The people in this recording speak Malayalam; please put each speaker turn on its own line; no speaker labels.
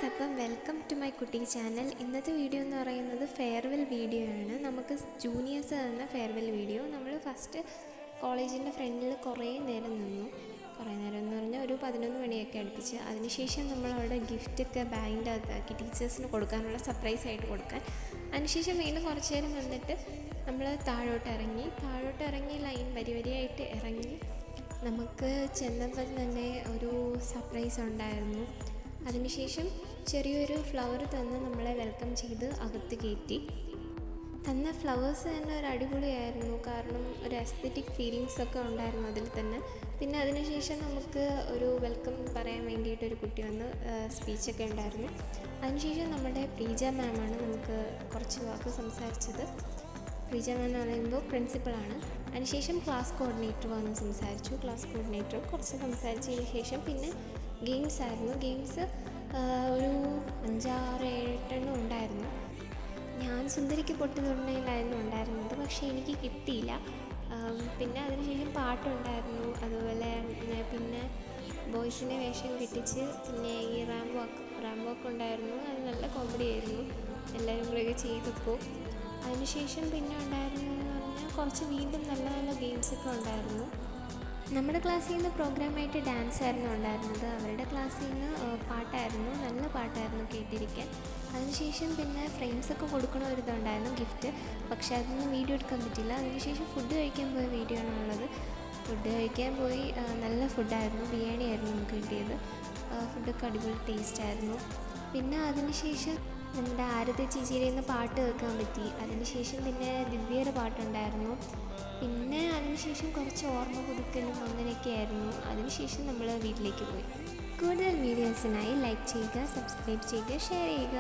ഗൈസ്, അപ്പം വെൽക്കം ടു മൈ കുട്ടി ചാനൽ. ഇന്നത്തെ വീഡിയോ എന്ന് പറയുന്നത് ഫെയർവെൽ വീഡിയോ ആണ്. നമുക്ക് ജൂനിയേഴ്സ് തന്ന ഫെയർവെൽ വീഡിയോ. നമ്മൾ ഫസ്റ്റ് കോളേജിൻ്റെ ഫ്രണ്ടിൽ കുറേ നേരം നിന്നു. കുറേ നേരം എന്ന് പറഞ്ഞാൽ ഒരു 11 മണിയൊക്കെ അടുപ്പിച്ച്. അതിനുശേഷം നമ്മളവിടെ ഗിഫ്റ്റൊക്കെ ബാഗിൻ്റെ അകത്താക്കി ടീച്ചേഴ്സിന് കൊടുക്കാനുള്ള സർപ്രൈസ് ആയിട്ട് കൊടുക്കാൻ. അതിനുശേഷം വീണ്ടും കുറച്ച് നേരം നിന്നിട്ട് നമ്മൾ താഴോട്ട് ഇറങ്ങി ലൈൻ വരിയായിട്ട് ഇറങ്ങി നമുക്ക് ചെന്നപ്പോൾ തന്നെ ഒരു സർപ്രൈസ് ഉണ്ടായിരുന്നു. അതിനുശേഷം ചെറിയൊരു ഫ്ലവർ തന്ന് നമ്മളെ വെൽക്കം ചെയ്ത് അകത്ത് കയറ്റി. തന്ന ഫ്ലവേഴ്സ് തന്നെ ഒരു അടിപൊളിയായിരുന്നു. കാരണം ഒരു എസ്തറ്റിക് ഫീലിങ്സൊക്കെ ഉണ്ടായിരുന്നു അതിൽ തന്നെ. പിന്നെ അതിനുശേഷം നമുക്ക് ഒരു വെൽക്കം പറയാൻ വേണ്ടിയിട്ടൊരു കുട്ടി വന്ന് സ്പീച്ചൊക്കെ ഉണ്ടായിരുന്നു. അതിനുശേഷം നമ്മുടെ പ്രീജ മാമാണ് നമുക്ക് കുറച്ച് വാക്ക് സംസാരിച്ചത്. പ്രീജ മാം എന്ന് പറയുമ്പോൾ പ്രിൻസിപ്പളാണ്. അതിനുശേഷം ക്ലാസ് കോർഡിനേറ്റർ വന്ന് സംസാരിച്ചു. ക്ലാസ് കോർഡിനേറ്റർ കുറച്ച് സംസാരിച്ചതിന് ശേഷം പിന്നെ ഗെയിംസ് ആയിരുന്നു. ഗെയിംസ് ഒരു 5-6-7 ഉണ്ടായിരുന്നു. ഞാൻ സുന്ദരിക്ക് പൊട്ടുതൊണ്ടയിലായിരുന്നു ഉണ്ടായിരുന്നത്, പക്ഷേ എനിക്ക് കിട്ടിയില്ല. പിന്നെ അതിനുശേഷം പാട്ടുണ്ടായിരുന്നു. അതുപോലെ പിന്നെ ബോയ്സിനെ വേഷം കെട്ടിച്ച് പിന്നെ ഈ റാമ്പ് വാക്ക് ഉണ്ടായിരുന്നു. അത് നല്ല കോമഡി ആയിരുന്നു എല്ലാവരും കൂടെയൊക്കെ ചെയ്തപ്പോൾ. അതിനുശേഷം പിന്നെ ഉണ്ടായിരുന്നതെന്ന് പറഞ്ഞാൽ കുറച്ച് വീണ്ടും നല്ല നല്ല ഗെയിംസൊക്കെ ഉണ്ടായിരുന്നു. നമ്മുടെ ക്ലാസ്സിൽ നിന്ന് പ്രോഗ്രാമായിട്ട് ഡാൻസ് ആയിരുന്നു ഉണ്ടായിരുന്നത്. അവരുടെ ക്ലാസ്സിൽ നിന്ന് പാട്ടായിരുന്നു, നല്ല പാട്ടായിരുന്നു കേട്ടിരിക്കാൻ. അതിനുശേഷം പിന്നെ ഫ്രെയിംസൊക്കെ കൊടുക്കണ ഒരു ഇതുണ്ടായിരുന്നു, ഗിഫ്റ്റ്. പക്ഷേ അതൊന്നും വീഡിയോ എടുക്കാൻ പറ്റില്ല. അതിനുശേഷം ഫുഡ് കഴിക്കാൻ പോയ വീഡിയോ ആണുള്ളത്. ഫുഡ് കഴിക്കാൻ പോയി, നല്ല ഫുഡായിരുന്നു. ബിരിയാണി ആയിരുന്നു നമുക്ക് കിട്ടിയത്. ഫുഡൊക്കെ അടിപൊളി ടേസ്റ്റായിരുന്നു. പിന്നെ അതിനുശേഷം നമ്മുടെ ആരതി ചേച്ചിയിൽ നിന്ന് പാട്ട് കേൾക്കാൻ പറ്റി. അതിനുശേഷം പിന്നെ ദിവ്യയുടെ പാട്ടുണ്ടായിരുന്നു. പിന്നെ അതിനുശേഷം കുറച്ച് ഓർമ്മ പുതുക്കലും അങ്ങനെയൊക്കെ ആയിരുന്നു. അതിനുശേഷം നമ്മൾ വീട്ടിലേക്ക് പോയി. കൂടുതൽ വീഡിയോസിനായി ലൈക്ക് ചെയ്യുക, സബ്സ്ക്രൈബ് ചെയ്യുക, ഷെയർ ചെയ്യുക.